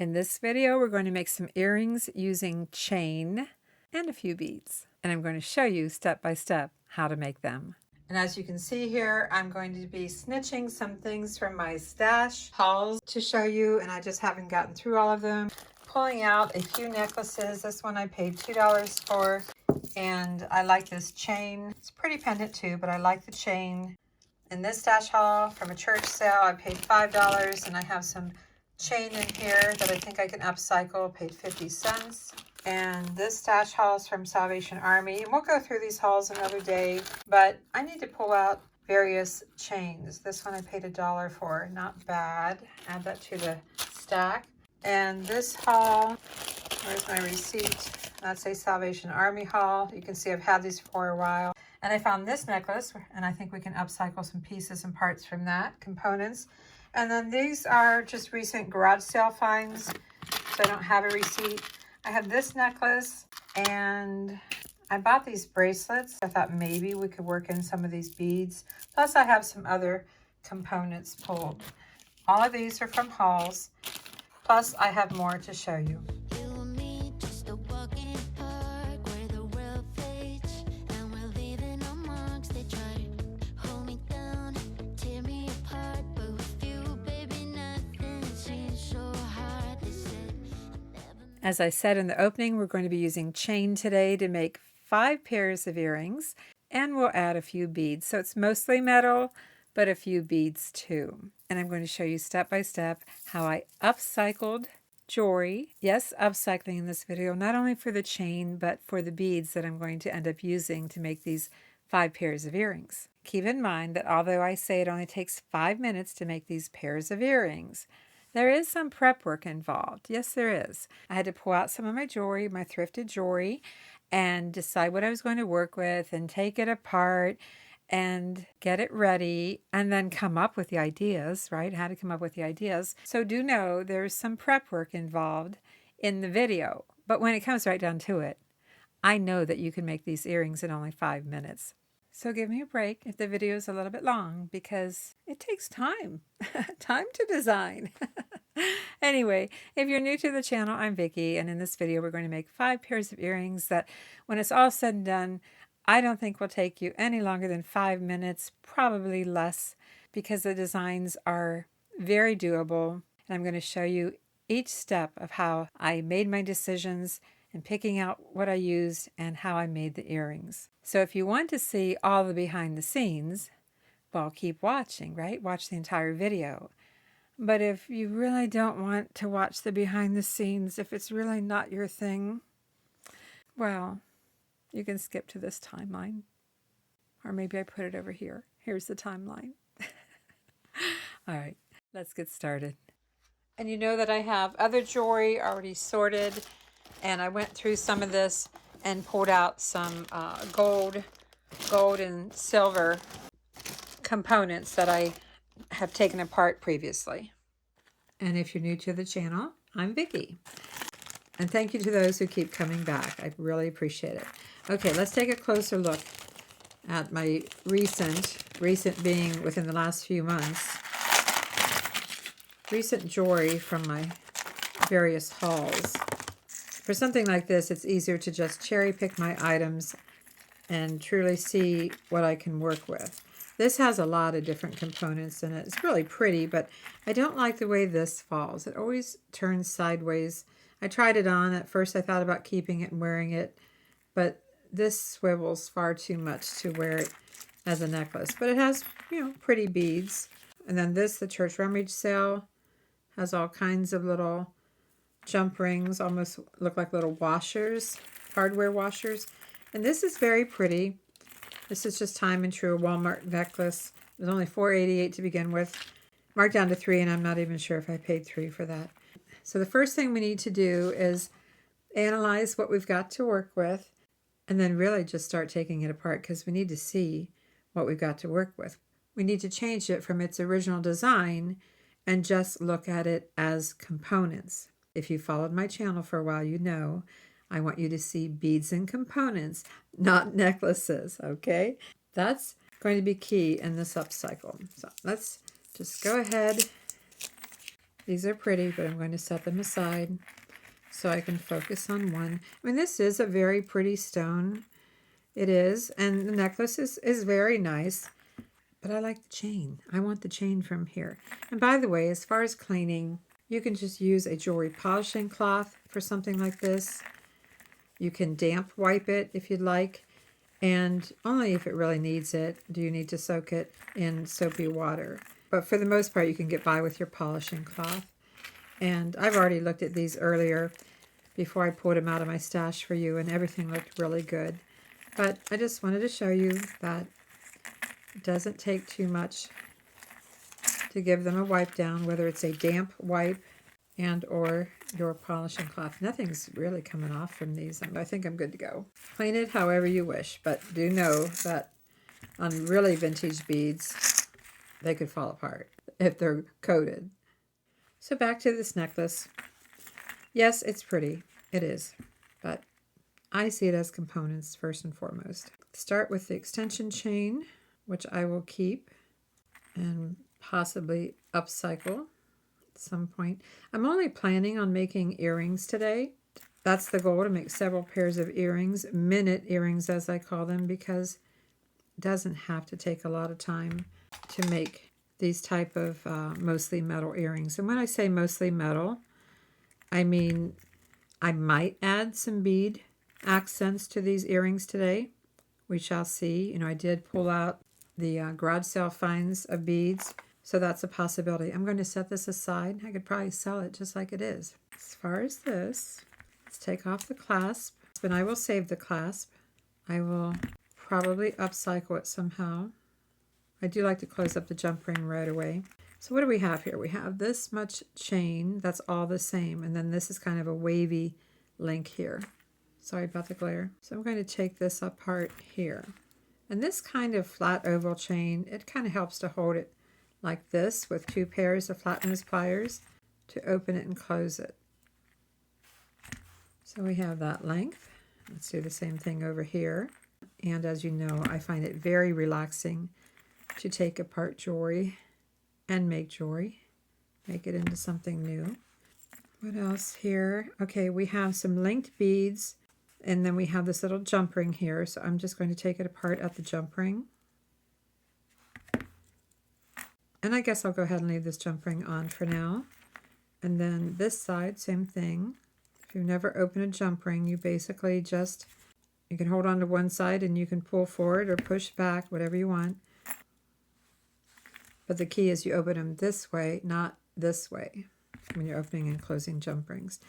In this video, we're going to make some earrings using chain and a few beads. And I'm going to show you step by step how to make them. And as you can see here, I'm going to be snitching some things from my stash hauls to show you, and I just haven't gotten through all of them. Pulling out a few necklaces. This one I paid $2 for, and I like this chain. It's a pretty pendant too, but I like the chain. In this stash haul from a church sale, I paid $5, and I have some chain in here that I think I can upcycle, paid 50 cents. And this stash haul is from Salvation Army. And we'll go through these hauls another day, but I need to pull out various chains. This one I paid $1 for, not bad. Add that to the stack. And this haul, where's my receipt? That's a Salvation Army haul. You can see I've had these for a while. And I found this necklace, and I think we can upcycle some pieces and parts from that, components. And then these are just recent garage sale finds, so I don't have a receipt. I have this necklace, and I bought these bracelets. I thought maybe we could work in some of these beads. Plus I have some other components pulled. All of these are from hauls. Plus I have more to show you. As I said in the opening, we're going to be using chain today to make 5 pairs of earrings, and we'll add a few beads. So it's mostly metal, but a few beads too. And I'm going to show you step by step how I upcycled jewelry. Yes, upcycling in this video, not only for the chain, but for the beads that I'm going to end up using to make these 5 pairs of earrings. Keep in mind that although I say it only takes 5 minutes to make these pairs of earrings, there is some prep work involved. Yes, there is. I had to pull out some of my jewelry, my thrifted jewelry, and decide what I was going to work with and take it apart and get it ready and then come up with the ideas, right? How to come up with the ideas. So do know there's some prep work involved in the video. But when it comes right down to it, I know that you can make these earrings in only 5 minutes. So give me a break if the video is a little bit long, because it takes time, time to design. Anyway, if you're new to the channel, I'm Vicki, and in this video we're going to make 5 pairs of earrings that when it's all said and done, I don't think will take you any longer than 5 minutes, probably less, because the designs are very doable. And I'm going to show you each step of how I made my decisions and picking out what I used and how I made the earrings. So if you want to see all the behind the scenes, well, keep watching, right? Watch the entire video. But if you really don't want to watch the behind the scenes, if it's really not your thing, well, you can skip to this timeline. Or maybe I put it over here. Here's the timeline. All right, let's get started. And you know that I have other jewelry already sorted, and I went through some of this and pulled out some gold and silver components that I have taken apart previously. And if you're new to the channel, I'm Vicki. And thank you to those who keep coming back. I really appreciate it. Okay, let's take a closer look at my recent being within the last few months, recent jewelry from my various hauls. For something like this, it's easier to just cherry pick my items and truly see what I can work with. This has a lot of different components in it. It's really pretty, but I don't like the way this falls. It always turns sideways. I tried it on. At first I thought about keeping it and wearing it, but this swivels far too much to wear it as a necklace. But it has, pretty beads. And then this, the church rummage sale, has all kinds of little jump rings, almost look like little washers, hardware washers. And this is very pretty. This is just time and true Walmart necklace. It was only $4.88 to begin with. Marked down to $3, and I'm not even sure if I paid $3 for that. So the first thing we need to do is analyze what we've got to work with, and then really just start taking it apart, because we need to see what we've got to work with. We need to change it from its original design and just look at it as components. If you followed my channel for a while, you know I want you to see beads and components, not necklaces, okay? That's going to be key in this upcycle. So let's just go ahead These are pretty, but I'm going to set them aside so I can focus on one. I mean, this is a very pretty stone. It is, and the necklace is very nice, but I like the chain. I want the chain from here. And by the way, as far as cleaning, you can just use a jewelry polishing cloth for something like this. You can damp wipe it if you'd like, and only if it really needs it do you need to soak it in soapy water. But for the most part, you can get by with your polishing cloth. And I've already looked at these earlier before I pulled them out of my stash for you, and everything looked really good. But I just wanted to show you that it doesn't take too much to give them a wipe down, whether it's a damp wipe and or your polishing cloth. Nothing's really coming off from these. I think I'm good to go. Clean it however you wish, but do know that on really vintage beads, they could fall apart if they're coated. So back to this necklace. Yes, it's pretty. It is. But I see it as components first and foremost. Start with the extension chain, which I will keep and possibly upcycle at some point. I'm only planning on making earrings today. That's the goal, to make several pairs of earrings, minute earrings as I call them, because it doesn't have to take a lot of time to make these type of mostly metal earrings. And when I say mostly metal, I mean I might add some bead accents to these earrings today. We shall see. You know, I did pull out the garage sale finds of beads, so that's a possibility. I'm going to set this aside. I could probably sell it just like it is. As far as this, let's take off the clasp, and I will save the clasp. I will probably upcycle it somehow. I do like to close up the jump ring right away. So what do we have here? We have this much chain, that's all the same, and then this is kind of a wavy link here. Sorry about the glare. So I'm going to take this apart here. And this kind of flat oval chain, it kind of helps to hold it like this with two pairs of flat nose pliers to open it and close it. So we have that length. Let's do the same thing over here. And as you know, I find it very relaxing to take apart jewelry and make jewelry, make it into something new. What else here? Okay, we have some linked beads, and then we have this little jump ring here, so I'm just going to take it apart at the jump ring. And I guess I'll go ahead and leave this jump ring on for now. And then this side, same thing. If you've never opened a jump ring, you basically just, you can hold on to one side and you can pull forward or push back, whatever you want. But the key is you open them this way, not this way, when you're opening and closing jump rings.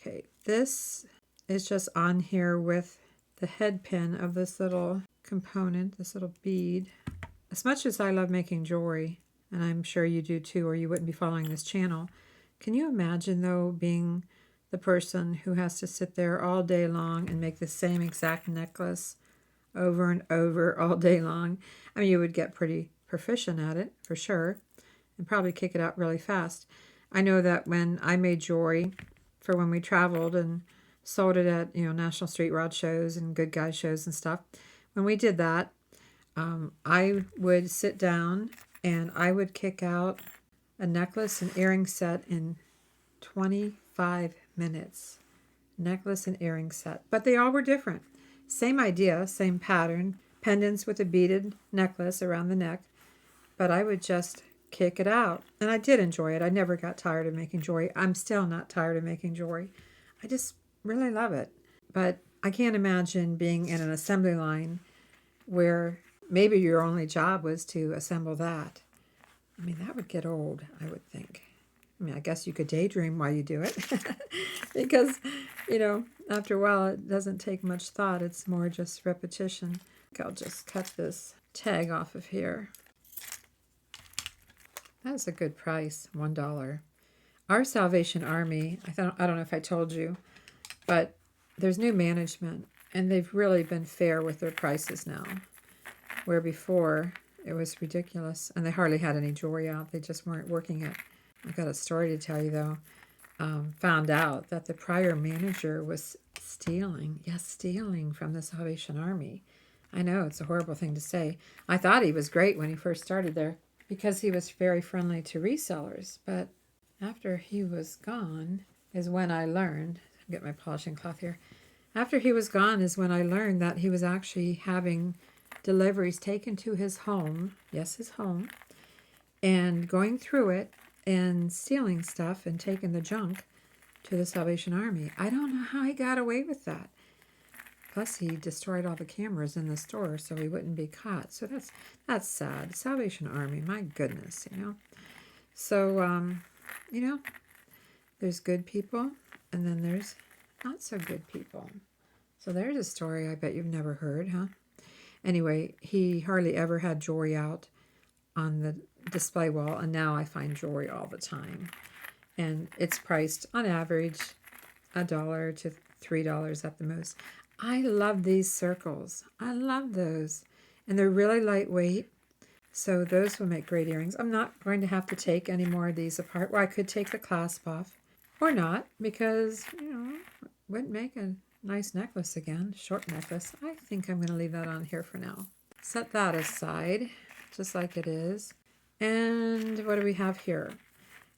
Okay, this is just on here with the head pin of this little component, this little bead. As much as I love making jewelry, and I'm sure you do too, or you wouldn't be following this channel, can you imagine though being the person who has to sit there all day long and make the same exact necklace over and over all day long? I mean, you would get pretty proficient at it for sure and probably kick it out really fast. I know that when I made jewelry for when we traveled and sold it at, you know, National Street Rod shows and Good Guy shows and stuff, when we did that, I would sit down and I would kick out a necklace and earring set in 25 minutes. Necklace and earring set. But they all were different. Same idea, same pattern. Pendants with a beaded necklace around the neck. But I would just kick it out. And I did enjoy it. I never got tired of making jewelry. I'm still not tired of making jewelry. I just really love it. But I can't imagine being in an assembly line where maybe your only job was to assemble that. I mean, that would get old, I would think. I mean, I guess you could daydream while you do it. Because, you know, after a while, it doesn't take much thought. It's more just repetition. I'll just cut this tag off of here. That's a good price, $1. Our Salvation Army, I don't know if I told you, but there's new management, and they've really been fair with their prices now. Where before, it was ridiculous, and they hardly had any jewelry out. They just weren't working it. I've got a story to tell you, though. Found out that the prior manager was stealing from the Salvation Army. I know, it's a horrible thing to say. I thought he was great when he first started there because he was very friendly to resellers, but After he was gone is when I learned, get my polishing cloth here. After he was gone is when I learned that he was actually having deliveries taken to his home, yes, his home, and going through it and stealing stuff and taking the junk to the Salvation Army. I don't know how he got away with that. Plus, he destroyed all the cameras in the store so he wouldn't be caught. So that's sad. Salvation Army, my goodness, you know. So, you know, there's good people, and then there's not so good people. So there's a story I bet you've never heard, huh? Anyway, he hardly ever had jewelry out on the display wall, and now I find jewelry all the time. And it's priced on average $1 to $3 at the most. I love these circles. I love those. And they're really lightweight. So those will make great earrings. I'm not going to have to take any more of these apart. Well, I could take the clasp off or not because, you know, it wouldn't make a nice necklace again, short necklace. I think I'm going to leave that on here for now. Set that aside just like it is. And what do we have here?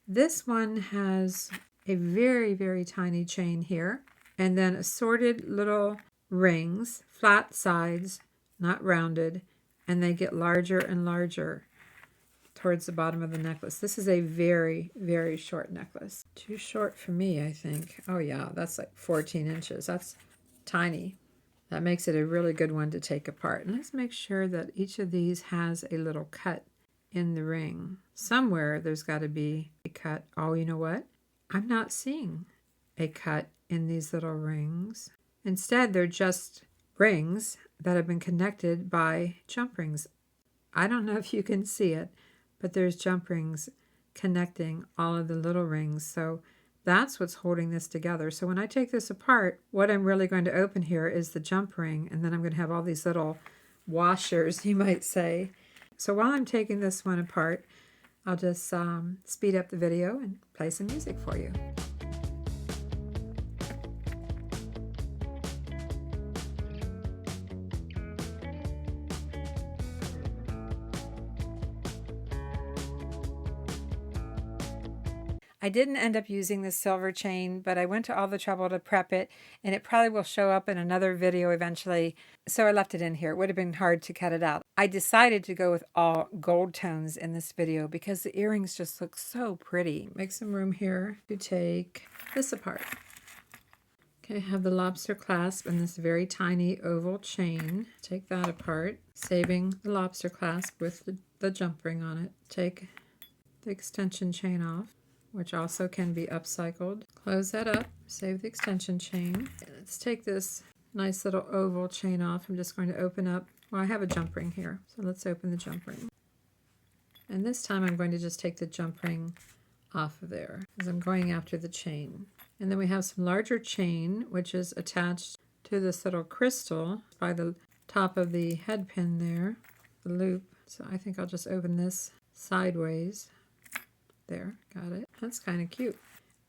This one has a very, very tiny chain here, and then assorted little rings, flat sides, not rounded, and they get larger and larger towards the bottom of the necklace. This is a very, very short necklace. Too short for me, I think. Oh yeah, that's like 14 inches. That's tiny. That makes it a really good one to take apart. And let's make sure that each of these has a little cut in the ring. Somewhere there's got to be a cut. Oh, you know what? I'm not seeing a cut in these little rings. Instead, they're just rings that have been connected by jump rings. I don't know if you can see it, but there's jump rings connecting all of the little rings. So that's what's holding this together. So when I take this apart, what I'm really going to open here is the jump ring, and then I'm going to have all these little washers, you might say. So while I'm taking this one apart, I'll just speed up the video and play some music for you. I didn't end up using the silver chain, but I went to all the trouble to prep it, and it probably will show up in another video eventually, so I left it in here. It would have been hard to cut it out. I decided to go with all gold tones in this video because the earrings just look so pretty. Make some room here to take this apart. Okay, I have the lobster clasp and this very tiny oval chain. Take that apart, saving the lobster clasp with the jump ring on it. Take the extension chain off, which also can be upcycled. Close that up, save the extension chain. Let's take this nice little oval chain off. I'm just going to open up, well, I have a jump ring here, so let's open the jump ring. And this time I'm going to just take the jump ring off of there, because I'm going after the chain. And then we have some larger chain, which is attached to this little crystal by the top of the head pin there, the loop. So I think I'll just open this sideways. There, got it. That's kind of cute.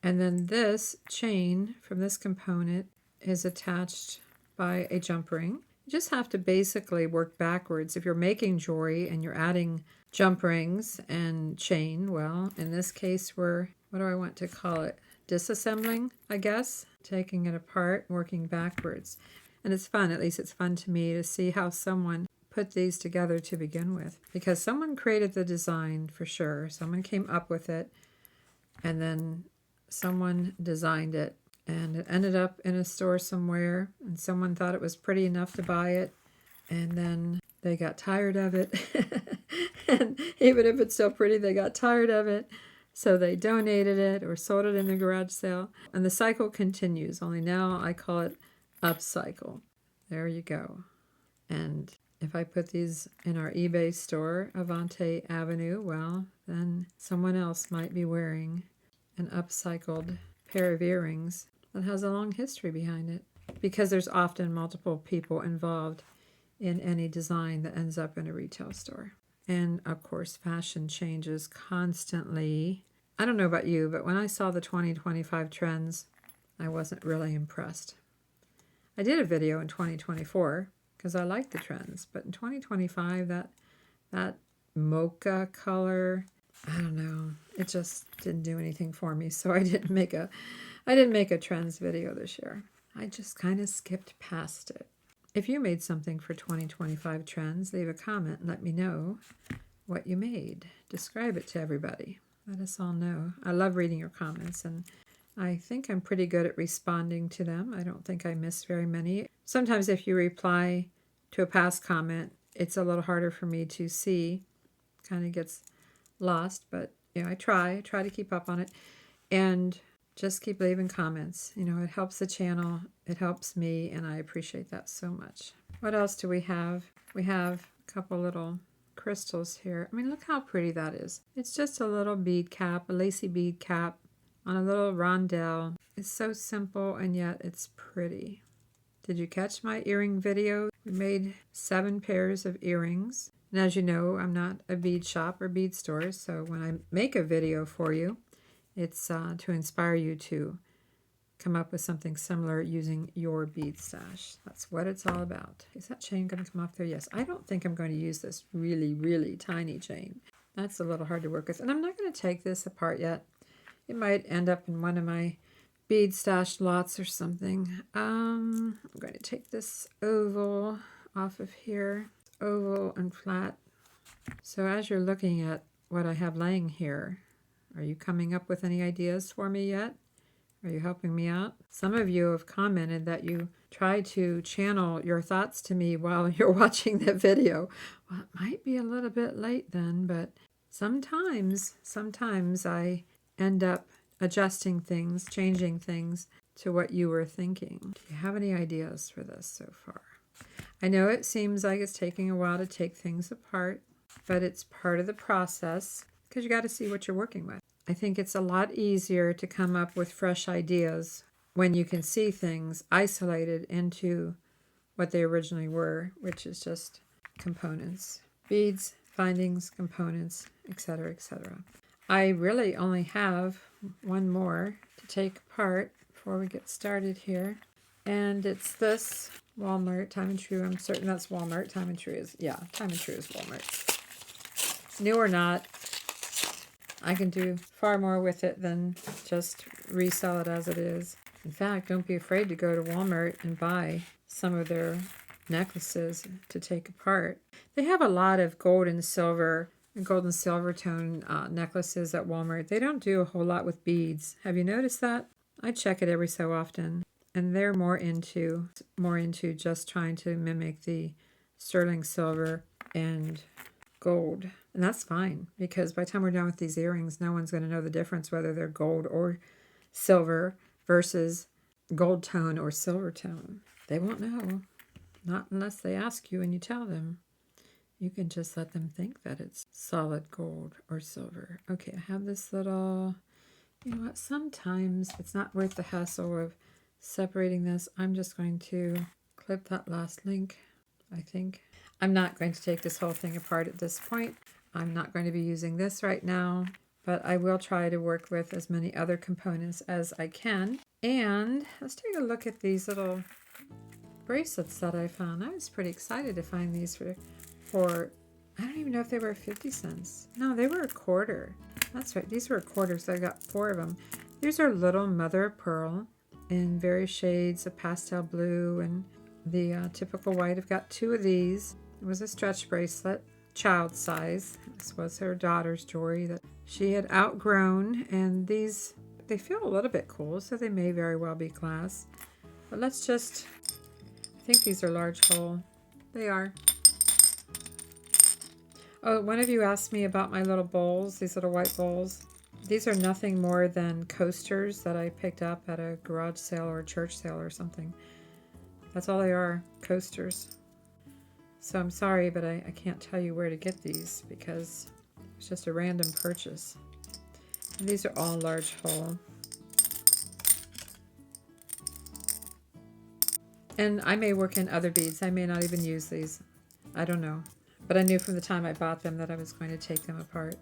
And then this chain from this component is attached by a jump ring. You just have to basically work backwards. If you're making jewelry and you're adding jump rings and chain, well, in this case we're, what do I want to call it? Disassembling, I guess. Taking it apart, working backwards. And it's fun, at least it's fun to me to see how someone put these together to begin with, because someone created the design for sure. Someone came up with it, and then someone designed it, and it ended up in a store somewhere, and someone thought it was pretty enough to buy it, and then they got tired of it. And even if it's still pretty, they got tired of it, so they donated it or sold it in the garage sale, and the cycle continues, only now I call it upcycle. There you go. And if I put these in our eBay store, Avante Avenue, well, then someone else might be wearing an upcycled pair of earrings that has a long history behind it, because there's often multiple people involved in any design that ends up in a retail store. And of course, fashion changes constantly. I don't know about you, but when I saw the 2025 trends, I wasn't really impressed. I did a video in 2024 because I like the trends, but in 2025, that mocha color, I don't know. It just didn't do anything for me, so I didn't make a trends video this year. I just kind of skipped past it. If you made something for 2025 trends, leave a comment and let me know what you made. Describe it to everybody. Let us all know. I love reading your comments, and I think I'm pretty good at responding to them. I don't think I miss very many. Sometimes if you reply to a past comment, it's a little harder for me to see. Kind of gets lost, but I try to keep up on it, and just keep leaving comments. It helps the channel, it helps me, and I appreciate that so much. What else do we have? We have a couple little crystals here. I mean, look how pretty that is. It's just a little bead cap, a lacy bead cap on a little rondelle. It's so simple, and yet it's pretty. Did you catch my earring video? We made 7 pairs of earrings. And as you know, I'm not a bead shop or bead store, so when I make a video for you, it's to inspire you to come up with something similar using your bead stash. That's what it's all about. Is that chain going to come off there? Yes. I don't think I'm going to use this really, really tiny chain. That's a little hard to work with. And I'm not going to take this apart yet. It might end up in one of my bead stash lots or something. I'm going to take this oval off of here. Oval and flat. So as you're looking at what I have laying here, are you coming up with any ideas for me yet? Are you helping me out? Some of you have commented that you try to channel your thoughts to me while you're watching the video. Well, it might be a little bit late then, but sometimes I end up adjusting things, changing things to what you were thinking. Do you have any ideas for this so far? I know it seems like it's taking a while to take things apart, but it's part of the process because you got to see what you're working with. I think it's a lot easier to come up with fresh ideas when you can see things isolated into what they originally were, which is just components. Beads, bindings, components, etc., etc. I really only have one more to take apart before we get started here. And it's this Walmart, Time and True. I'm certain that's Walmart. Time and True is, yeah, Time and True is Walmart. New or not, I can do far more with it than just resell it as it is. In fact, don't be afraid to go to Walmart and buy some of their necklaces to take apart. They have a lot of gold and silver tone necklaces at Walmart. They don't do a whole lot with beads. Have you noticed that? I check it every so often. And they're more into just trying to mimic the sterling silver and gold. And that's fine, because by the time we're done with these earrings, no one's going to know the difference whether they're gold or silver versus gold tone or silver tone. They won't know. Not unless they ask you and you tell them. You can just let them think that it's solid gold or silver. Okay, I have this little, you know what, sometimes it's not worth the hassle of separating this. I'm just going to clip that last link, I think. I'm not going to take this whole thing apart at this point. I'm not going to be using this right now, but I will try to work with as many other components as I can. And let's take a look at these little bracelets that I found. I was pretty excited to find these for I don't even know if they were 50 cents. No, they were a quarter. That's right, these were a quarter, so I got 4 of them. These are little mother of pearl in various shades of pastel blue and the typical white. I've got 2 of these. It was a stretch bracelet, child size. This was her daughter's jewelry that she had outgrown, and these, they feel a little bit cool, so they may very well be glass. But let's just, I think these are large hole. They are. Oh, one of you asked me about my little bowls, these little white bowls. These are nothing more than coasters that I picked up at a garage sale or a church sale or something. That's all they are, coasters. So I'm sorry, but I can't tell you where to get these because it's just a random purchase. And these are all large hole. And I may work in other beads. I may not even use these. I don't know. But I knew from the time I bought them that I was going to take them apart.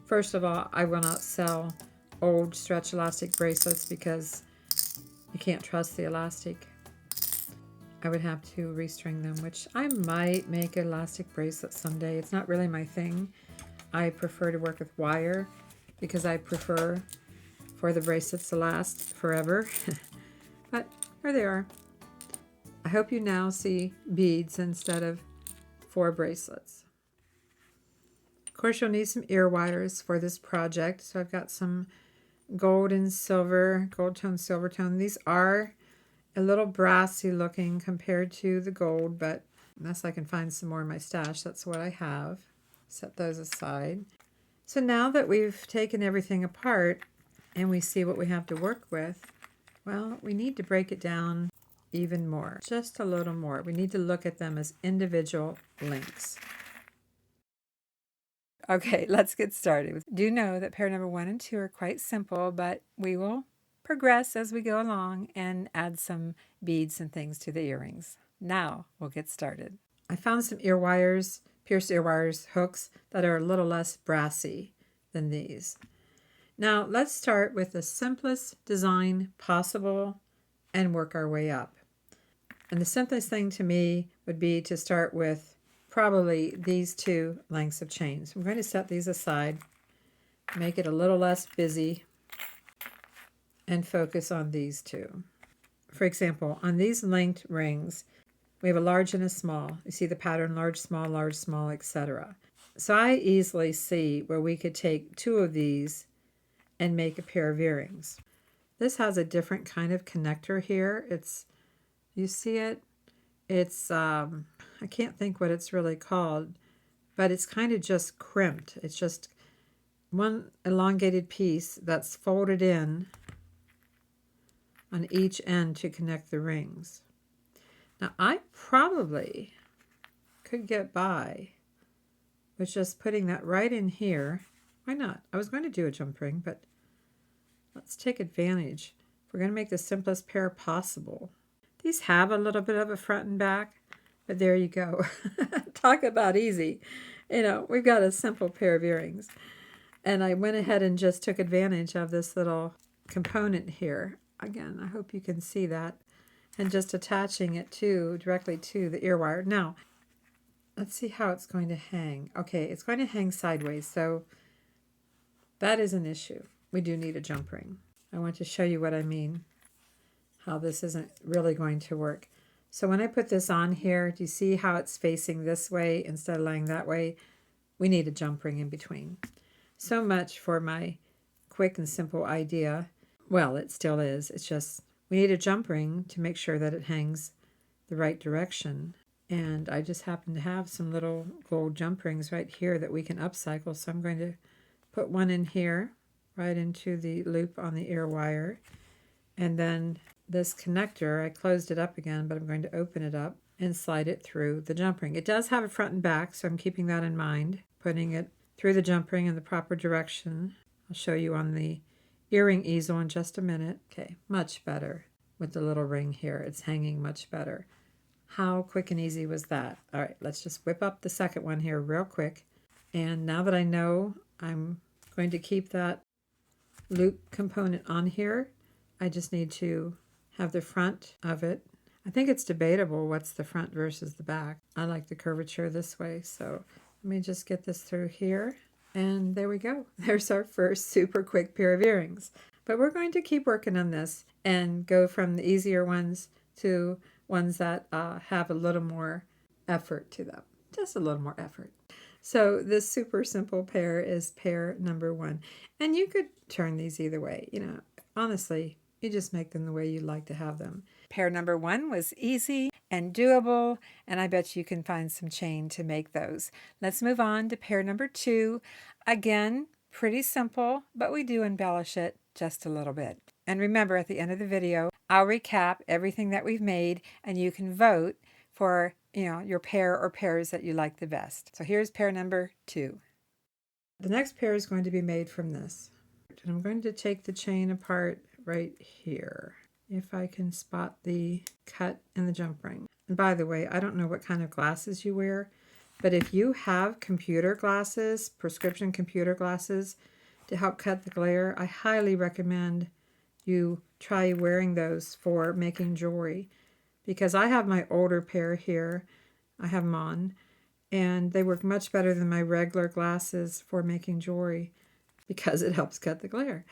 First of all, I will not sell old stretch elastic bracelets because you can't trust the elastic. I would have to restring them, which I might make an elastic bracelet someday. It's not really my thing. I prefer to work with wire because I prefer for the bracelets to last forever. But here they are. I hope you now see beads instead of 4 bracelets. Of course, you'll need some ear wires for this project. So I've got some gold and silver, gold tone, silver tone. These are a little brassy looking compared to the gold, but unless I can find some more in my stash, that's what I have. Set those aside. So now that we've taken everything apart and we see what we have to work with, well, we need to break it down even more, just a little more. We need to look at them as individual links. Okay, let's get started. Do know that pair number 1 and 2 are quite simple, but we will progress as we go along and add some beads and things to the earrings. Now we'll get started. I found some ear wires, pierced ear wires, hooks that are a little less brassy than these. Now let's start with the simplest design possible and work our way up. And the simplest thing to me would be to start with probably these 2 lengths of chain. So I'm going to set these aside, make it a little less busy, and focus on these 2. For example, on these linked rings, we have a large and a small. You see the pattern large, small, etc. So I easily see where we could take 2 of these and make a pair of earrings. This has a different kind of connector here. You see it? It's, I can't think what it's really called, but it's kind of just crimped. It's just one elongated piece that's folded in on each end to connect the rings. Now, I probably could get by with just putting that right in here. Why not? I was going to do a jump ring, but let's take advantage. We're going to make the simplest pair possible. These have a little bit of a front and back, but there you go. Talk about easy. You know, we've got a simple pair of earrings. And I went ahead and just took advantage of this little component here. Again, I hope you can see that. And just attaching it directly to the ear wire. Now, let's see how it's going to hang. Okay, it's going to hang sideways, so that is an issue. We do need a jump ring. I want to show you what I mean, how this isn't really going to work. So when I put this on here, do you see how it's facing this way instead of laying that way? We need a jump ring in between. So much for my quick and simple idea. Well, it still is. It's just we need a jump ring to make sure that it hangs the right direction. And I just happen to have some little gold jump rings right here that we can upcycle. So I'm going to put one in here, right into the loop on the ear wire. And then this connector, I closed it up again, but I'm going to open it up and slide it through the jump ring. It does have a front and back, so I'm keeping that in mind, putting it through the jump ring in the proper direction. I'll show you on the earring easel in just a minute. Okay, much better with the little ring here. It's hanging much better. How quick and easy was that? All right, let's just whip up the second one here real quick. And now that I know I'm going to keep that loop component on here, I just need to have the front of it. I think it's debatable what's the front versus the back. I like the curvature this way, so let me just get this through here. And there we go. There's our first super quick pair of earrings. But we're going to keep working on this and go from the easier ones to ones that have a little more effort to them. Just a little more effort. So this super simple pair is pair number 1. And you could turn these either way. You know, honestly, you just make them the way you like to have them. Pair number 1 was easy and doable, and I bet you can find some chain to make those. Let's move on to pair number 2. Again, pretty simple, but we do embellish it just a little bit. And remember, at the end of the video, I'll recap everything that we've made, and you can vote for, your pair or pairs that you like the best. So here's pair number 2. The next pair is going to be made from this. And I'm going to take the chain apart right here, if I can spot the cut in the jump ring. And by the way, I don't know what kind of glasses you wear, but if you have computer glasses, prescription computer glasses, to help cut the glare, I highly recommend you try wearing those for making jewelry, because I have my older pair here. I have them on, and they work much better than my regular glasses for making jewelry because it helps cut the glare.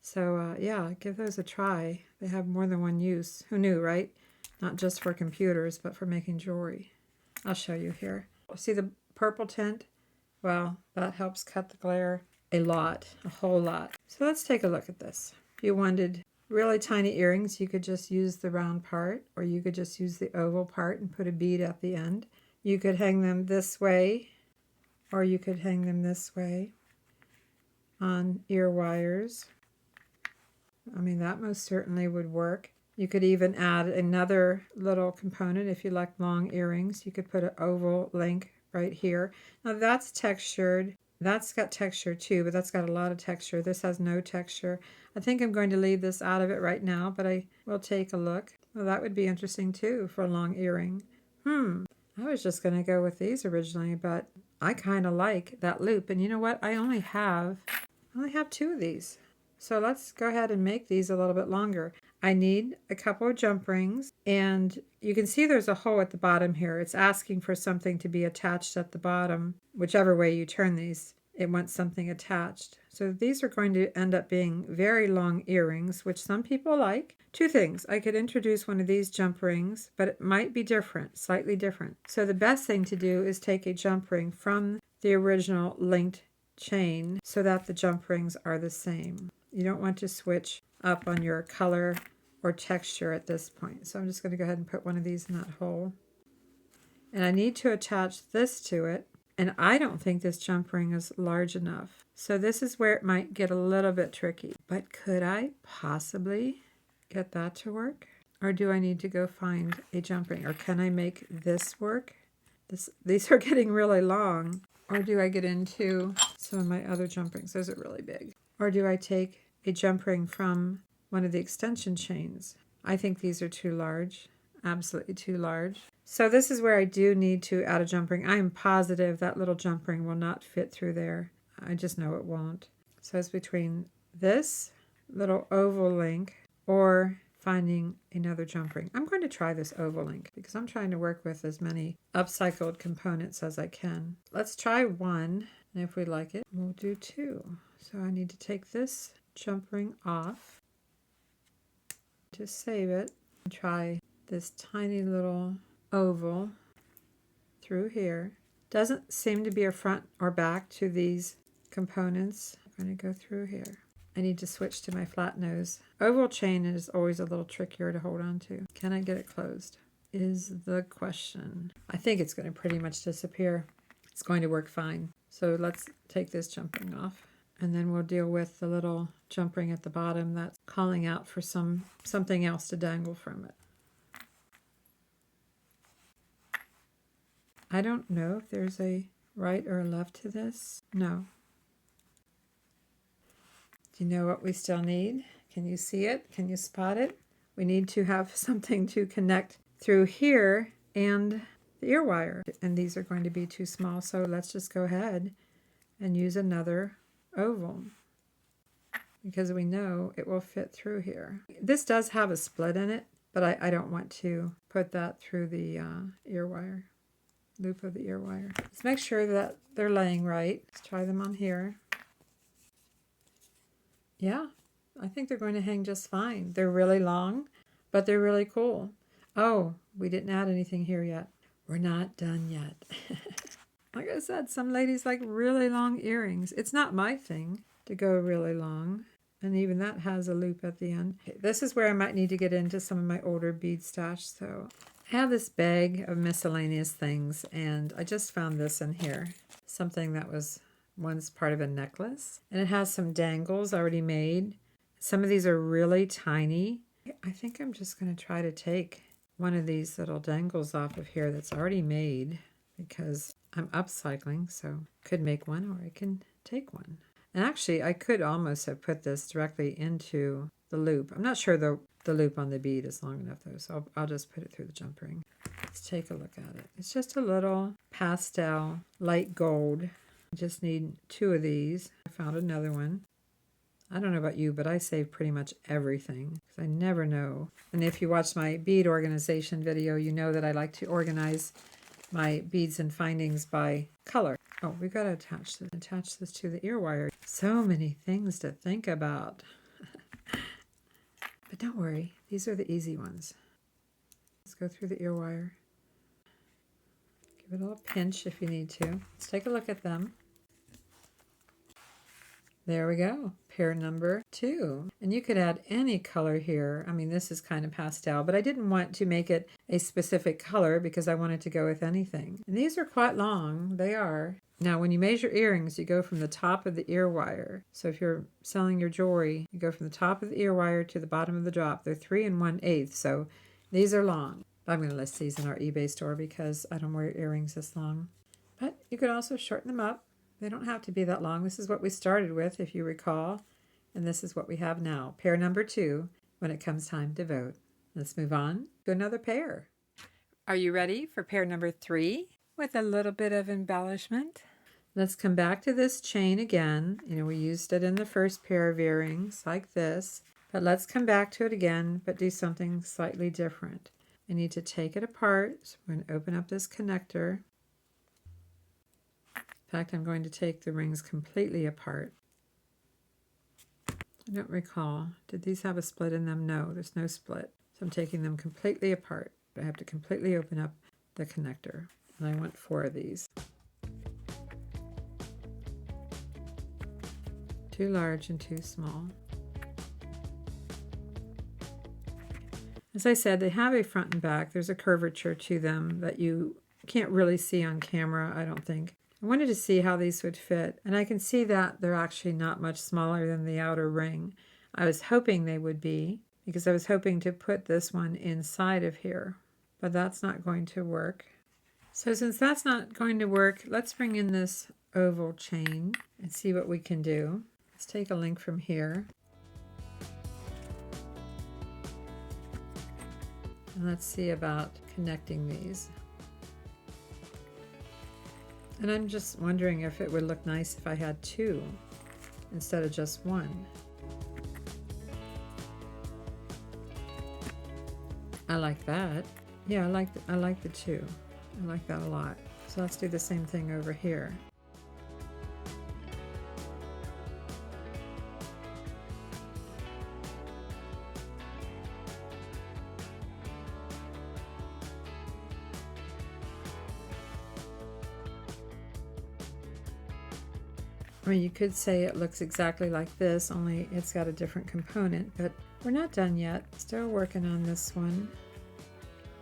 So yeah, give those a try. They have more than one use. Who knew, right? Not just for computers, but for making jewelry. I'll show you here. See the purple tint? Well, that helps cut the glare a lot, a whole lot. So let's take a look at this. If you wanted really tiny earrings, you could just use the round part, or you could just use the oval part and put a bead at the end. You could hang them this way, or you could hang them this way on ear wires. I mean, that most certainly would work. You could even add another little component if you like long earrings. You could put an oval link right here. Now that's textured. That's got texture too, but that's got a lot of texture. This has no texture. I think I'm going to leave this out of it right now, but I will take a look. Well, that would be interesting too for a long earring. I was just going to go with these originally, but I kind of like that loop. And you know what? I only have 2 of these. So let's go ahead and make these a little bit longer. I need a couple of jump rings, and you can see there's a hole at the bottom here. It's asking for something to be attached at the bottom. Whichever way you turn these, it wants something attached. So these are going to end up being very long earrings, which some people like. 2 things. I could introduce one of these jump rings, but it might be different, slightly different. So the best thing to do is take a jump ring from the original linked chain so that the jump rings are the same. You don't want to switch up on your color or texture at this point. So I'm just going to go ahead and put one of these in that hole. And I need to attach this to it. And I don't think this jump ring is large enough. So this is where it might get a little bit tricky. But could I possibly get that to work? Or do I need to go find a jump ring? Or can I make this work? These are getting really long. Or do I get into some of my other jump rings? Those are really big. Or do I take a jump ring from one of the extension chains? I think these are too large, absolutely too large. So this is where I do need to add a jump ring. I am positive that little jump ring will not fit through there. I just know it won't. So it's between this little oval link or finding another jump ring. I'm going to try this oval link because I'm trying to work with as many upcycled components as I can. Let's try one, and if we like it, we'll do 2. So I need to take this jump ring off, just save it, and try this tiny little oval through here. Doesn't seem to be a front or back to these components. I'm going to go through here. I need to switch to my flat nose. Oval chain is always a little trickier to hold on to. Can I get it closed? Is the question. I think it's going to pretty much disappear. It's going to work fine. So let's take this jump ring off. And then we'll deal with the little jump ring at the bottom that's calling out for something else to dangle from it. I don't know if there's a right or a left to this. No. Do you know what we still need? Can you see it? Can you spot it? We need to have something to connect through here and the ear wire. And these are going to be too small, so let's just go ahead and use another oval because we know it will fit through here. This does have a split in it, but I don't want to put that through the ear wire, loop of the ear wire. Let's make sure that they're laying right. Let's try them on here. Yeah, I think they're going to hang just fine. They're really long, but they're really cool. Oh, we didn't add anything here yet. We're not done yet. Like I said, some ladies like really long earrings. It's not my thing to go really long. And even that has a loop at the end. Okay, this is where I might need to get into some of my older bead stash. So I have this bag of miscellaneous things, and I just found this in here. Something that was once part of a necklace. And it has some dangles already made. Some of these are really tiny. I think I'm just going to try to take one of these little dangles off of here that's already made because I'm upcycling, so I could make one or I can take one. And actually, I could almost have put this directly into the loop. I'm not sure the loop on the bead is long enough though, so I'll just put it through the jump ring. Let's take a look at it. It's just a little pastel light gold. I just need 2 of these. I found another one. I don't know about you, but I save pretty much everything because I never know. And if you watch my bead organization video, you know that I like to organize my beads and findings by color. Oh, we've got to attach this to the ear wire. So many things to think about. But don't worry, these are the easy ones. Let's go through the ear wire. Give it a little pinch if you need to. Let's take a look at them. There we go, pair number 2. And you could add any color here. I mean, this is kind of pastel, but I didn't want to make it a specific color because I wanted to go with anything. And these are quite long, they are. Now, when you measure earrings, you go from the top of the ear wire. So if you're selling your jewelry, you go from the top of the ear wire to the bottom of the drop. They're 3 1/8, so these are long. I'm going to list these in our eBay store because I don't wear earrings this long. But you could also shorten them up. They don't have to be that long. This is what we started with, if you recall. And this is what we have now. Pair number 2 when it comes time to vote. Let's move on to another pair. Are you ready for pair number 3 with a little bit of embellishment? Let's come back to this chain again. You know, we used it in the first pair of earrings like this. But let's come back to it again, but do something slightly different. I need to take it apart. So we're going to open up this connector. In fact, I'm going to take the rings completely apart. I don't recall. Did these have a split in them? No, there's no split. So I'm taking them completely apart. I have to completely open up the connector. And I want 4 of these. 2 large and 2 small. As I said, they have a front and back. There's a curvature to them that you can't really see on camera, I don't think. I wanted to see how these would fit, and I can see that they're actually not much smaller than the outer ring. I was hoping they would be, because I was hoping to put this one inside of here, but that's not going to work. So since that's not going to work, let's bring in this oval chain and see what we can do. Let's take a link from here. And let's see about connecting these. And I'm just wondering if it would look nice if I had 2 instead of just 1. I like that. Yeah, I like the 2. I like that a lot. So let's do the same thing over here. I mean, you could say it looks exactly like this, only it's got a different component, but we're not done yet. Still working on this one.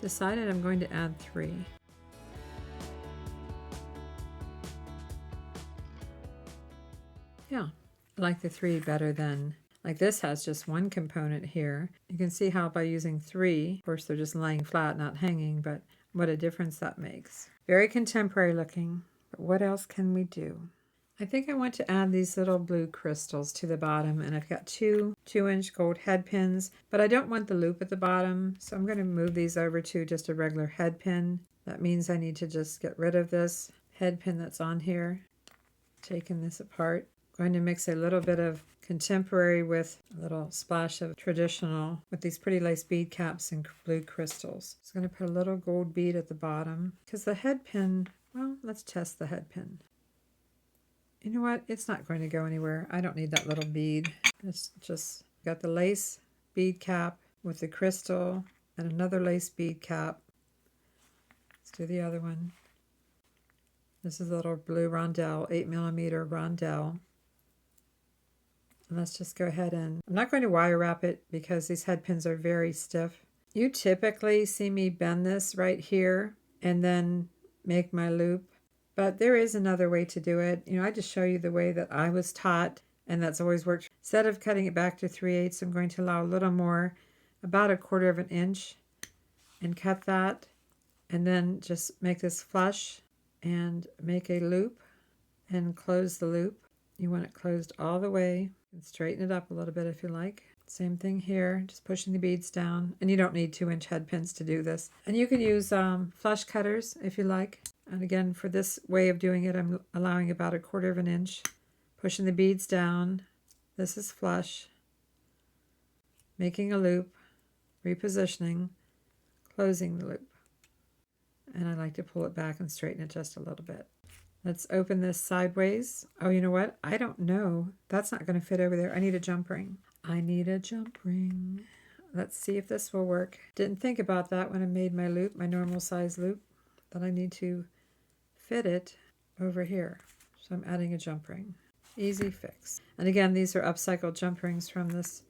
Decided I'm going to add 3. Yeah, I like the 3 better than, like this has just 1 component here. You can see how by using 3, of course they're just laying flat, not hanging, but what a difference that makes. Very contemporary looking, but what else can we do? I think I want to add these little blue crystals to the bottom, and I've got 2 2-inch gold head pins, but I don't want the loop at the bottom, so I'm going to move these over to just a regular head pin. That means I need to just get rid of this head pin that's on here. Taking this apart. Going to mix a little bit of contemporary with a little splash of traditional with these pretty lace bead caps and blue crystals. So I'm going to put a little gold bead at the bottom because the head pin, well, let's test the head pin. You know what? It's not going to go anywhere. I don't need that little bead. It's just got the lace bead cap with the crystal and another lace bead cap. Let's do the other one. This is a little blue rondelle, 8mm rondelle. And let's just go ahead and, I'm not going to wire wrap it because these head pins are very stiff. You typically see me bend this right here and then make my loop. But there is another way to do it. You know, I just show you the way that I was taught, and that's always worked. Instead of cutting it back to 3/8, I'm going to allow a little more, about 1/4 of an inch, and cut that, and then just make this flush and make a loop and close the loop. You want it closed all the way and straighten it up a little bit if you like. Same thing here, just pushing the beads down, and you don't need 2-inch head pins to do this. And you can use flush cutters if you like. And again, for this way of doing it, I'm allowing about 1/4 of an inch, pushing the beads down. This is flush, making a loop, repositioning, closing the loop. and I like to pull it back and straighten it just a little bit. Let's open this sideways. Oh, you know what? I don't know. That's not going to fit over there. I need a jump ring. I need a jump ring. Let's see if this will work. Didn't think about that when I made my loop, my normal size loop, that I need to fit it over here. So I'm adding a jump ring. Easy fix. And again, these are upcycled jump rings from this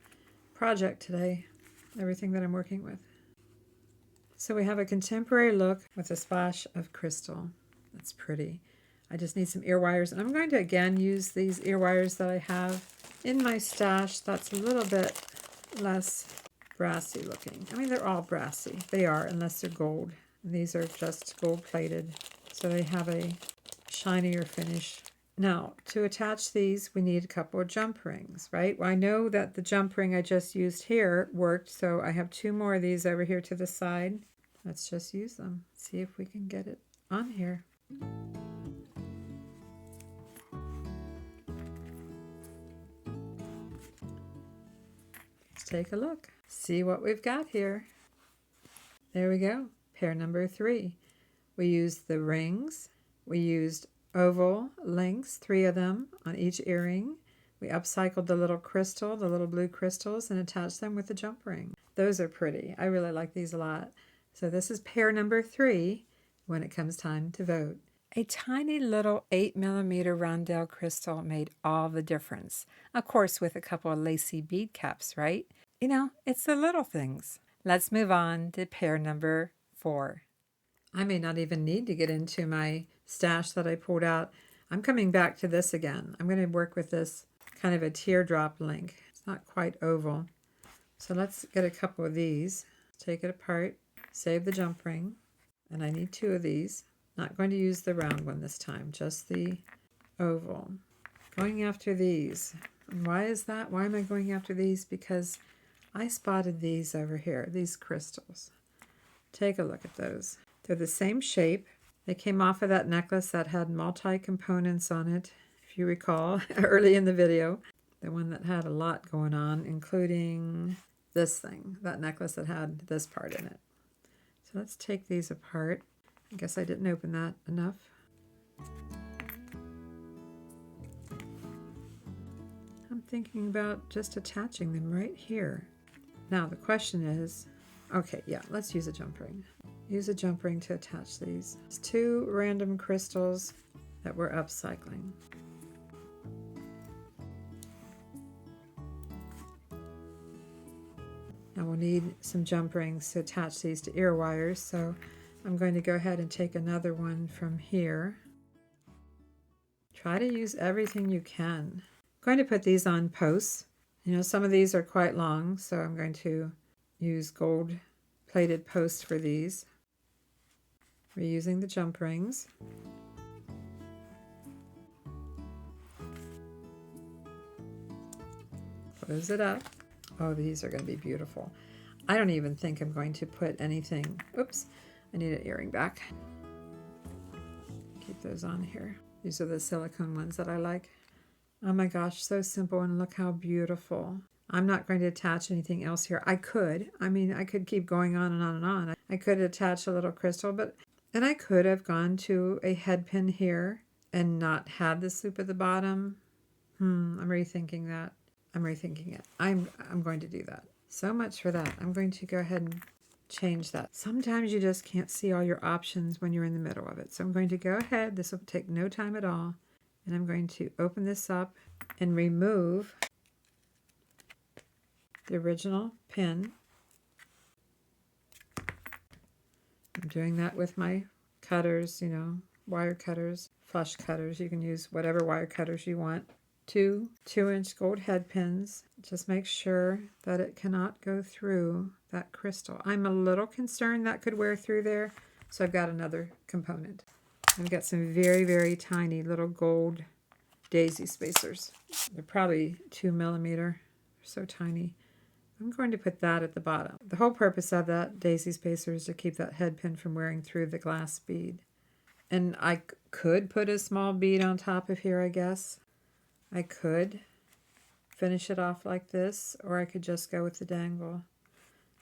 project today, everything that I'm working with. So we have a contemporary look with a splash of crystal. That's pretty. I just need some ear wires, and I'm going to again use these ear wires that I have in my stash that's a little bit less brassy looking. I mean, they're all brassy. They are, unless they're gold. And these are just gold plated, so they have a shinier finish. Now, to attach these, we need a couple of jump rings, right? Well, I know that the jump ring I just used here worked, so I have 2 more of these over here to the side. Let's just use them. See if we can get it on here. Let's take a look. See what we've got here. There we go. Pair number 3. We used the rings. We used oval lengths, 3 of them on each earring. We upcycled the little crystal, the little blue crystals, and attached them with the jump ring. Those are pretty. I really like these a lot. So this is pair number 3 when it comes time to vote. A tiny little 8mm rondelle crystal made all the difference. Of course, with a couple of lacy bead caps, right? You know, it's the little things. Let's move on to pair number 4. I may not even need to get into my stash that I pulled out. I'm coming back to this again. I'm going to work with this kind of a teardrop link. It's not quite oval. So let's get a couple of these. Take it apart. Save the jump ring. And I need 2 of these. Not going to use the round one this time, just the oval. Going after these. And why is that? Why am I going after these? Because I spotted these over here, these crystals. Take a look at those. They're the same shape. They came off of that necklace that had multi-components on it, if you recall, early in the video. The one that had a lot going on, including this thing, that necklace that had this part in it. So let's take these apart. I guess I didn't open that enough. I'm thinking about just attaching them right here. Now the question is, okay, yeah, let's use a jump ring. Use a jump ring to attach these. It's 2 random crystals that we're upcycling. Now we'll need some jump rings to attach these to ear wires, so I'm going to go ahead and take another one from here. Try to use everything you can. I'm going to put these on posts. You know, some of these are quite long, so I'm going to use gold plated posts for these. We're using the jump rings. Close it up. Oh, these are going to be beautiful. I don't even think I'm going to put anything. Oops, I need an earring back. Keep those on here. These are the silicone ones that I like. Oh my gosh, so simple, and look how beautiful. I'm not going to attach anything else here. I could. I mean, I could keep going on and on and on. I could attach a little crystal, and I could have gone to a head pin here and not had this loop at the bottom. I'm rethinking that. I'm rethinking it. I'm going to do that. So much for that. I'm going to go ahead and change that. Sometimes you just can't see all your options when you're in the middle of it. So I'm going to go ahead. This will take no time at all. And I'm going to open this up and remove the original pin. I'm doing that with my cutters, you know, wire cutters, flush cutters. You can use whatever wire cutters you want. 2 2-inch gold head pins. Just make sure that it cannot go through that crystal. I'm a little concerned that could wear through there, so I've got another component. I've got some very, very tiny little gold daisy spacers. They're probably 2mm. They're so tiny. I'm going to put that at the bottom. The whole purpose of that daisy spacer is to keep that head pin from wearing through the glass bead. And I could put a small bead on top of here, I guess. I could finish it off like this, or I could just go with the dangle.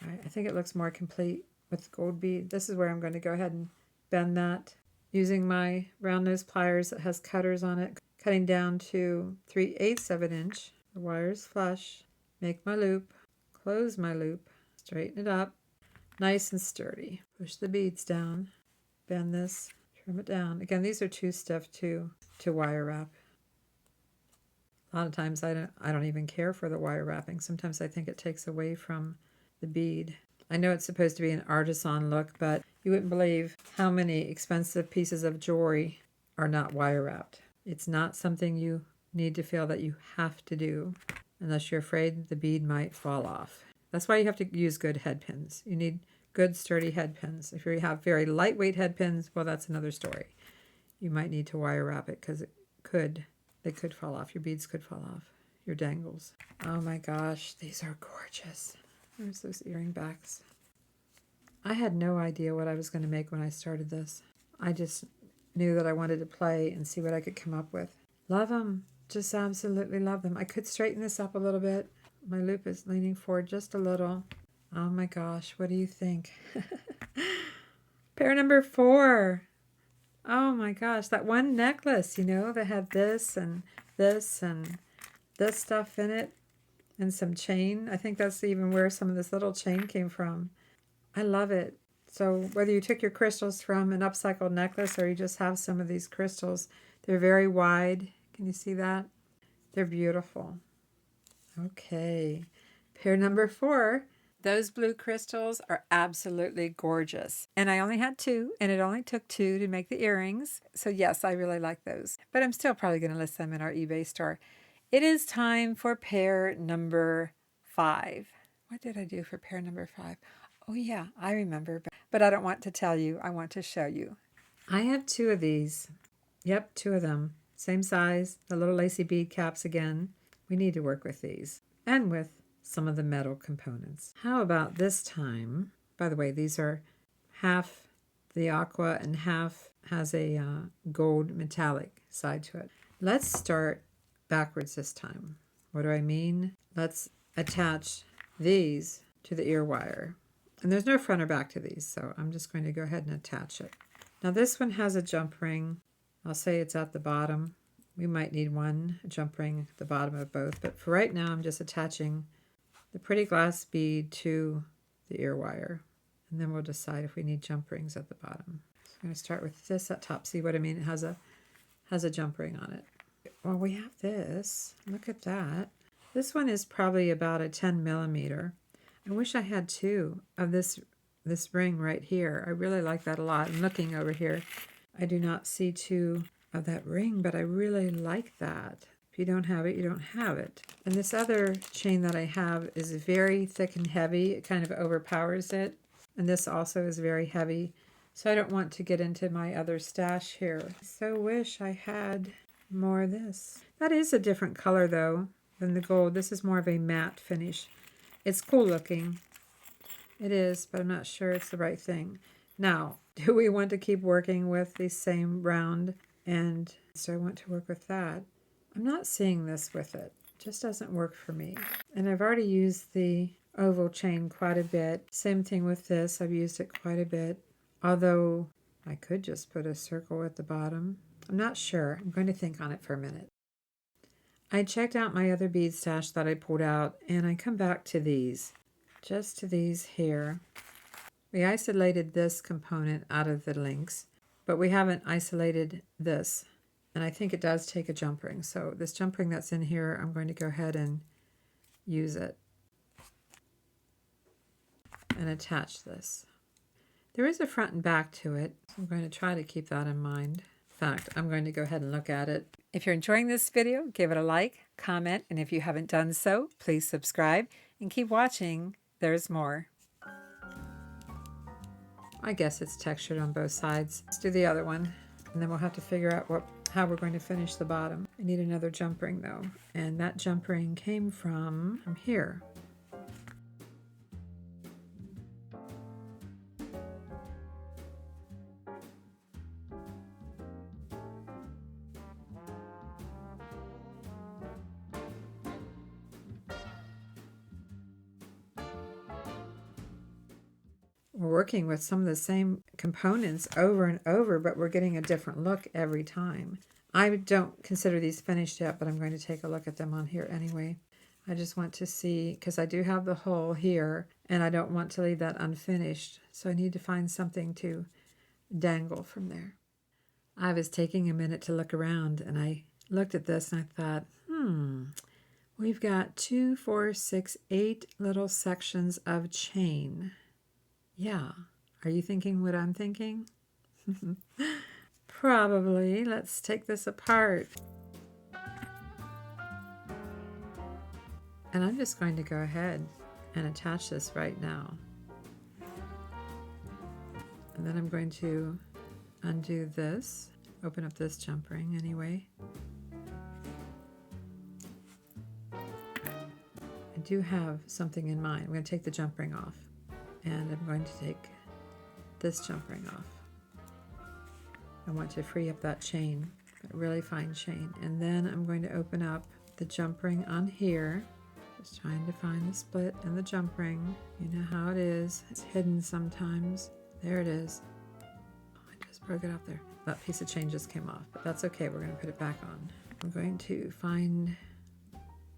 I think it looks more complete with the gold bead. This is where I'm going to go ahead and bend that using my round nose pliers that has cutters on it, cutting down to 3/8 of an inch. The wire is flush. Make my loop, close my loop, straighten it up, nice and sturdy. Push the beads down, bend this, trim it down. Again, these are too stiff to wire wrap. A lot of times I don't even care for the wire wrapping. Sometimes I think it takes away from the bead. I know it's supposed to be an artisan look, but you wouldn't believe how many expensive pieces of jewelry are not wire wrapped. It's not something you need to feel that you have to do unless you're afraid the bead might fall off. That's why you have to use good head pins. You need good sturdy head pins. If you have very lightweight head pins, well, that's another story. You might need to wire wrap it because they could fall off. Your beads could fall off. Your dangles. Oh my gosh, these are gorgeous. There's those earring backs. I had no idea what I was going to make when I started this. I just knew that I wanted to play and see what I could come up with. Love them. Just absolutely love them. I could straighten this up a little bit. My loop is leaning forward just a little. Oh my gosh, what do you think? Pair number 4. Oh my gosh, that one necklace, you know, that had this and this and this stuff in it and some chain. I think that's even where some of this little chain came from. I love it. So whether you took your crystals from an upcycled necklace or you just have some of these crystals, they're very wide. Can you see that? They're beautiful. Okay, pair number 4. Those blue crystals are absolutely gorgeous. And I only had 2, and it only took 2 to make the earrings. So yes, I really like those. But I'm still probably going to list them in our eBay store. It is time for pair number 5. What did I do for pair number 5? Oh yeah, I remember. But I don't want to tell you. I want to show you. I have 2 of these. Yep, 2 of them. Same size. The little lacy bead caps again. We need to work with these. And with some of the metal components. How about this time? By the way, these are half the aqua and half has a gold metallic side to it. Let's start backwards this time. What do I mean? Let's attach these to the ear wire. And there's no front or back to these, so I'm just going to go ahead and attach it. Now this one has a jump ring. I'll say it's at the bottom. We might need one jump ring at the bottom of both, but for right now I'm just attaching the pretty glass bead to the ear wire. And then we'll decide if we need jump rings at the bottom. So I'm going to start with this at top. See what I mean? It has a jump ring on it. Well, we have this. Look at that. This one is probably about a 10 millimeter. I wish I had 2 of this ring right here. I really like that a lot. And looking over here, I do not see 2 of that ring, but I really like that. If you don't have it, you don't have it. And this other chain that I have is very thick and heavy. It kind of overpowers it. And this also is very heavy. So I don't want to get into my other stash here. I so wish I had more of this. That is a different color though than the gold. This is more of a matte finish. It's cool looking. It is, but I'm not sure it's the right thing. Now, do we want to keep working with the same round? And so I want to work with that. I'm not seeing this with it. It just doesn't work for me. And I've already used the oval chain quite a bit. Same thing with this. I've used it quite a bit. Although I could just put a circle at the bottom. I'm not sure. I'm going to think on it for a minute. I checked out my other bead stash that I pulled out, and I come back to these. Just to these here. We isolated this component out of the links, but we haven't isolated this. And I think it does take a jump ring. So this jump ring that's in here, I'm going to go ahead and use it. And attach this. There is a front and back to it. So I'm going to try to keep that in mind. In fact, I'm going to go ahead and look at it. If you're enjoying this video, give it a like, comment, and if you haven't done so, please subscribe and keep watching. There's more. I guess it's textured on both sides. Let's do the other one, and then we'll have to figure out how we're going to finish the bottom. I need another jump ring though, and that jump ring came from here. We're working with some of the same components over and over, but we're getting a different look every time. I don't consider these finished yet, but I'm going to take a look at them on here anyway. I just want to see, because I do have the hole here, and I don't want to leave that unfinished, so I need to find something to dangle from there. I was taking a minute to look around, and I looked at this and I thought, we've got 2, 4, 6, 8 little sections of chain. Yeah. Are you thinking what I'm thinking? Probably. Let's take this apart. And I'm just going to go ahead and attach this right now. And then I'm going to undo this, open up this jump ring anyway. I do have something in mind. I'm going to take the jump ring off, and I'm going to take this jump ring off. I want to free up that chain, a really fine chain. And then I'm going to open up the jump ring on here. Just trying to find the split in the jump ring. You know how it is. It's hidden sometimes. There it is. Oh, I just broke it off there. That piece of chain just came off, but that's okay. We're going to put it back on. I'm going to find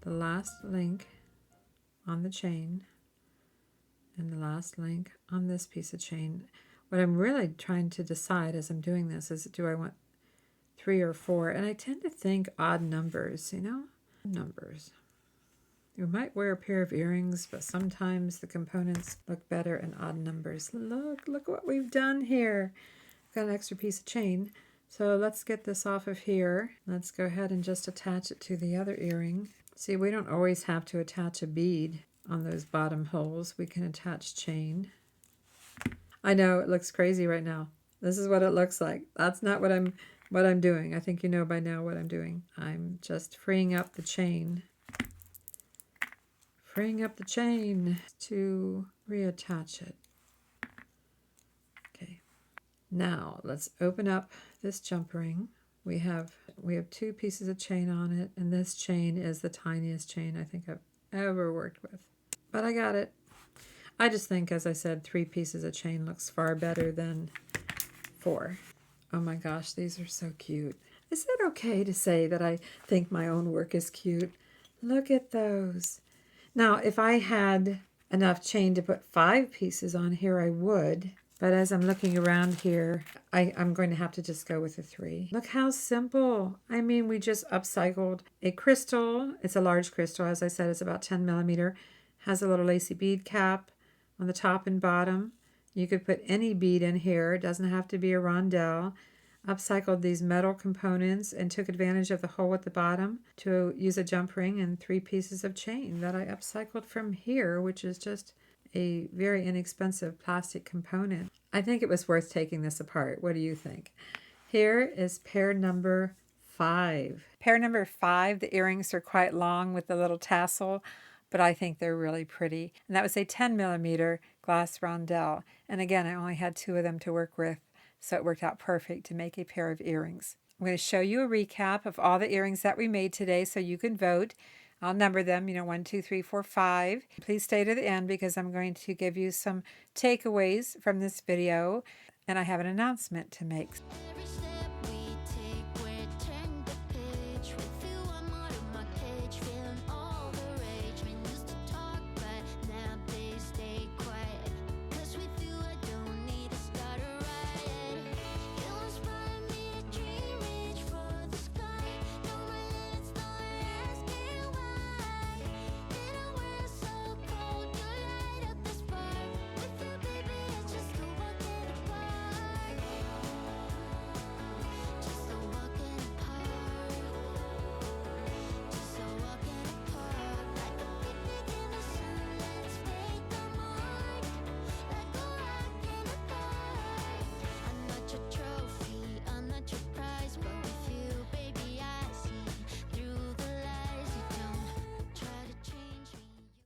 the last link on the chain and the last link on this piece of chain. What I'm really trying to decide as I'm doing this is, do I want 3 or 4? And I tend to think odd numbers, you know? Numbers. You might wear a pair of earrings, but sometimes the components look better in odd numbers. Look what we've done here. Got an extra piece of chain. So let's get this off of here. Let's go ahead and just attach it to the other earring. See, we don't always have to attach a bead on those bottom holes. We can attach chain. I know it looks crazy right now. This is what it looks like. That's not what I'm doing. I think you know by now what I'm doing. I'm just freeing up the chain. Freeing up the chain to reattach it. Okay. Now let's open up this jump ring. We have 2 pieces of chain on it, and this chain is the tiniest chain I think I've ever worked with. But I got it. I just think, as I said, 3 pieces of chain looks far better than 4. Oh my gosh, these are so cute. Is it okay to say that I think my own work is cute? Look at those. Now, if I had enough chain to put 5 pieces on here, I would. But as I'm looking around here, I'm going to have to just go with a 3. Look how simple. I mean, we just upcycled a crystal. It's a large crystal. As I said, it's about 10 millimeter. Has a little lacy bead cap on the top and bottom. You could put any bead in here. It doesn't have to be a rondelle. Upcycled these metal components and took advantage of the hole at the bottom to use a jump ring and 3 pieces of chain that I upcycled from here, which is just a very inexpensive plastic component. I think it was worth taking this apart. What do you think? Here is pair number 5. Pair number 5, the earrings are quite long with the little tassel, but I think they're really pretty. And that was a 10 millimeter glass rondelle. And again, I only had 2 of them to work with, so it worked out perfect to make a pair of earrings. I'm going to show you a recap of all the earrings that we made today so you can vote. I'll number them, 1, 2, 3, 4, 5. Please stay to the end because I'm going to give you some takeaways from this video, and I have an announcement to make.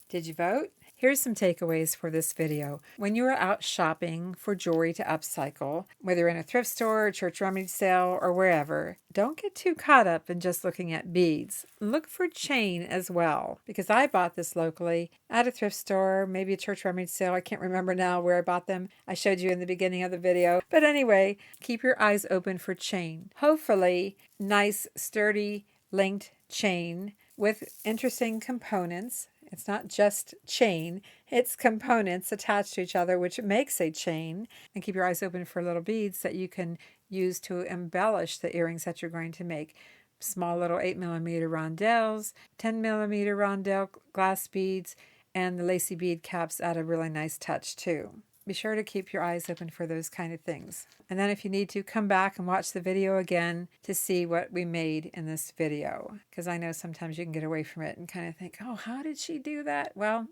Did you vote? Here's some takeaways for this video. When you are out shopping for jewelry to upcycle, whether in a thrift store, a church rummage sale, or wherever, don't get too caught up in just looking at beads. Look for chain as well, because I bought this locally at a thrift store, maybe a church rummage sale. I can't remember now where I bought them. I showed you in the beginning of the video. But anyway, keep your eyes open for chain. Hopefully, nice, sturdy, linked chain with interesting components. It's not just chain, it's components attached to each other, which makes a chain. And keep your eyes open for little beads that you can use to embellish the earrings that you're going to make. Small little 8mm rondelles, 10mm rondelle glass beads, and the lacy bead caps add a really nice touch too. Be sure to keep your eyes open for those kind of things. And then if you need to, come back and watch the video again to see what we made in this video. Because I know sometimes you can get away from it and kind of think, oh, how did she do that? Well,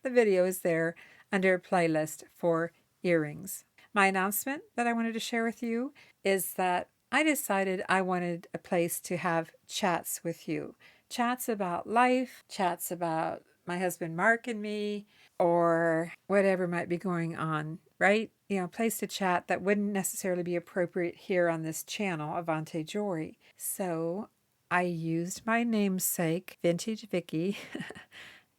the video is there under a playlist for earrings. My announcement that I wanted to share with you is that I decided I wanted a place to have chats with you. Chats about life, chats about my husband Mark and me, or whatever might be going on, right? You know, a place to chat that wouldn't necessarily be appropriate here on this channel, Avante Jewelry. So I used my namesake, Vintage Vicky.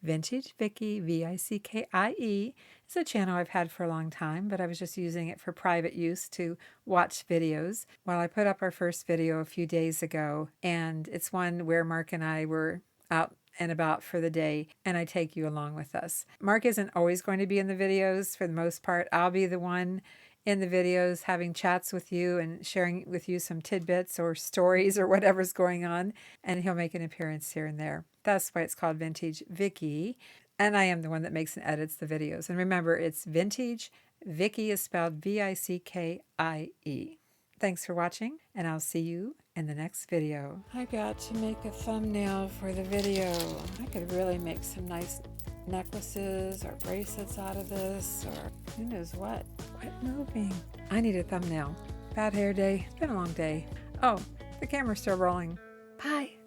Vintage Vicky, Vickie. It's a channel I've had for a long time, but I was just using it for private use to watch videos. Well, I put up our first video a few days ago, and it's one where Mark and I were out and about for the day, and I take you along with us. Mark isn't always going to be in the videos. For the most part, I'll be the one in the videos having chats with you and sharing with you some tidbits or stories or whatever's going on, and he'll make an appearance here and there. That's why it's called Vintage Vicky, and I am the one that makes and edits the videos. And remember, it's Vintage Vicky is spelled Vickie. Thanks for watching, and I'll see you in the next video. I got to make a thumbnail for the video. I could really make some nice necklaces or bracelets out of this, or who knows what. Quit moving. I need a thumbnail. Bad hair day. It's been a long day. Oh, the camera's still rolling. Bye.